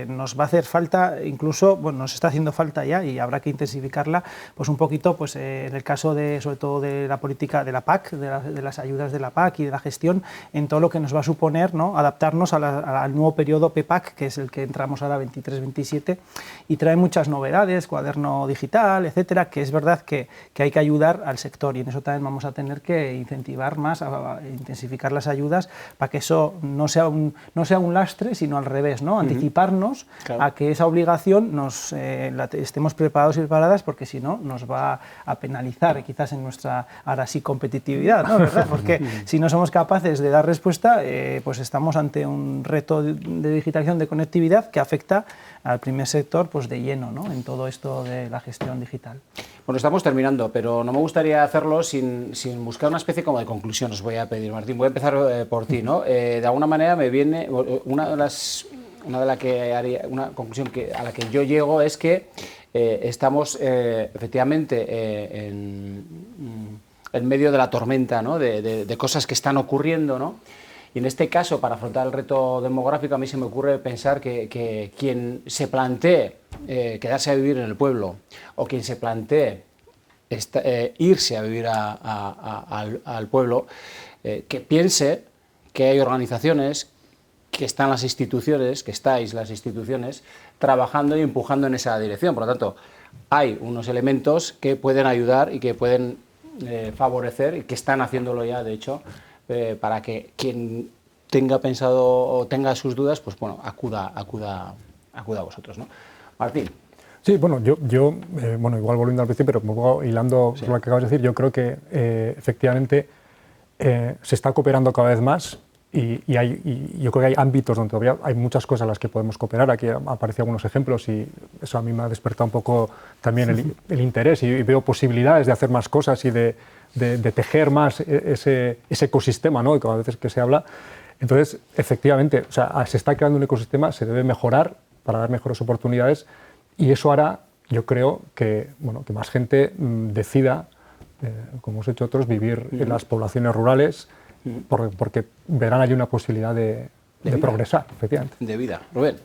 nos va a hacer falta, incluso nos está haciendo falta ya y habrá que intensificarla, pues un poquito pues en el caso de sobre todo de la política de la PAC, de las ayudas de la PAC y de la gestión en todo lo que nos va a suponer, ¿no? Adaptarnos al nuevo periodo PPAC, que es el que entramos ahora 23-27, y trae muchas novedades, cuaderno digital, etcétera, que es verdad que hay que ayudar al sector y en eso también vamos a tener que incentivar más, a intensificar las ayudas para que eso no sea un lastre, sino al revés, ¿no? Anticiparnos a que esa obligación estemos preparados y preparadas, porque si no nos va a penalizar quizás en nuestra ahora sí competitividad, ¿no? ¿Verdad? Porque si no somos capaces de dar respuesta, pues estamos ante un reto de digitalización, de conectividad que afecta al primer sector pues de lleno, ¿no? En todo esto de la gestión digital. Bueno, estamos terminando, pero no me gustaría hacerlo sin buscar una especie como de conclusión. Os voy a pedir, Martín, voy a empezar por ti, ¿no? De alguna manera me viene una conclusión a la que yo llego es que estamos efectivamente en medio de la tormenta, ¿no? de cosas que están ocurriendo, ¿no? Y en este caso, para afrontar el reto demográfico, a mí se me ocurre pensar que quien se plantee quedarse a vivir en el pueblo o quien se plantee irse a vivir al pueblo, que piense que hay organizaciones, que están las instituciones, que estáis las instituciones, trabajando y empujando en esa dirección. Por lo tanto, hay unos elementos que pueden ayudar y que pueden favorecer, y que están haciéndolo ya, de hecho, para que quien tenga pensado o tenga sus dudas, pues bueno, acuda a vosotros, ¿no? Martín. Sí, bueno, yo igual volviendo al principio, pero un poco hilando por lo que acabas de decir, yo creo que efectivamente se está cooperando cada vez más y yo creo que hay ámbitos donde todavía hay muchas cosas en las que podemos cooperar. Aquí aparecen algunos ejemplos y eso a mí me ha despertado un poco también el interés y veo posibilidades de hacer más cosas y de tejer más ese ecosistema, ¿no? Y cada vez que se habla. Entonces, efectivamente, o sea, se está creando un ecosistema, se debe mejorar para dar mejores oportunidades y eso hará, yo creo, que más gente decida, como hemos hecho otros, vivir en las poblaciones rurales porque verán allí una posibilidad de progresar, efectivamente. De vida. Rubén.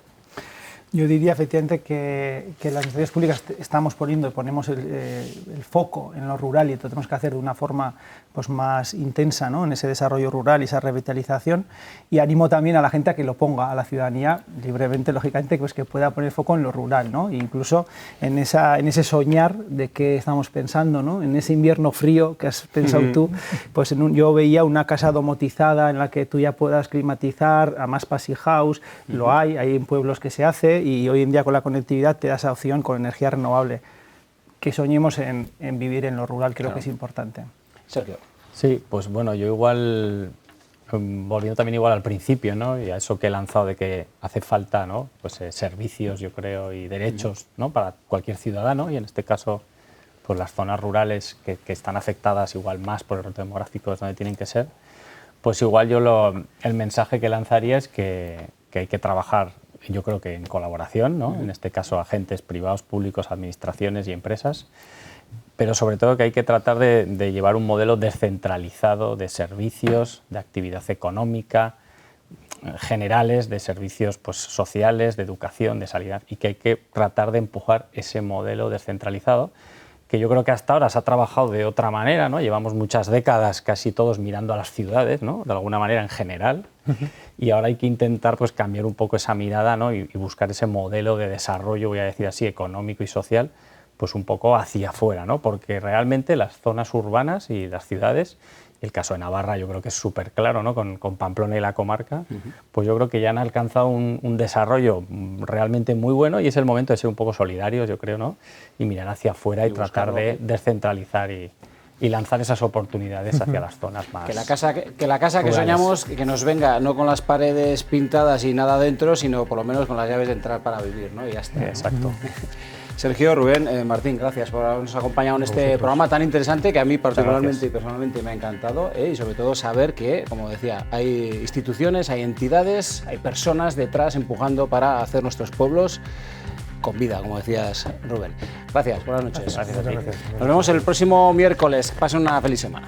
Yo diría efectivamente que las administraciones públicas ponemos el foco en lo rural y lo tenemos que hacer de una forma pues, más intensa, ¿no? En ese desarrollo rural y esa revitalización, y animo también a la gente a que lo ponga, a la ciudadanía libremente, lógicamente, pues, que pueda poner foco en lo rural, ¿no? E incluso en ese soñar de qué estamos pensando, ¿no? En ese invierno frío que has pensado tú, pues yo veía una casa domotizada en la que tú ya puedas climatizar, además Passive House, lo hay en pueblos que se hace, y hoy en día con la conectividad te da esa opción con energía renovable. Que soñemos en vivir en lo rural, creo que es importante. Sergio. Sí, pues bueno, yo igual, volviendo también igual al principio, ¿no? Y a eso que he lanzado de que hace falta, ¿no? Pues servicios, yo creo, y derechos, ¿no? Para cualquier ciudadano, y en este caso pues las zonas rurales que están afectadas igual más por el reto demográfico es donde tienen que ser, pues igual yo el mensaje que lanzaría es que hay que trabajar, yo creo que en colaboración, ¿no? En este caso agentes privados, públicos, administraciones y empresas, pero sobre todo que hay que tratar de llevar un modelo descentralizado de servicios, de actividad económica, generales, de servicios pues, sociales, de educación, de sanidad, y que hay que tratar de empujar ese modelo descentralizado, que yo creo que hasta ahora se ha trabajado de otra manera, ¿no? Llevamos muchas décadas casi todos mirando a las ciudades, ¿no? De alguna manera en general, y ahora hay que intentar pues, cambiar un poco esa mirada, ¿no? y buscar ese modelo de desarrollo, voy a decir así, económico y social, pues un poco hacia afuera, ¿no? Porque realmente las zonas urbanas y las ciudades, el caso de Navarra yo creo que es súper claro, ¿no? Con Pamplona y la comarca, pues yo creo que ya han alcanzado un desarrollo realmente muy bueno, y es el momento de ser un poco solidarios, yo creo, ¿no? Y mirar hacia afuera y tratar de descentralizar y lanzar esas oportunidades hacia las zonas más. Que la casa que soñamos, que nos venga no con las paredes pintadas y nada dentro, sino por lo menos con las llaves de entrar para vivir, ¿no? Y ya está. Exacto. Sergio, Rubén, Martín, gracias por habernos acompañado en este programa tan interesante que a mí particularmente y personalmente me ha encantado, y sobre todo saber que, como decía, hay instituciones, hay entidades, hay personas detrás empujando para hacer nuestros pueblos con vida, como decías, Rubén. Gracias, buenas noches. Gracias. Nos vemos el próximo miércoles. Pasen una feliz semana.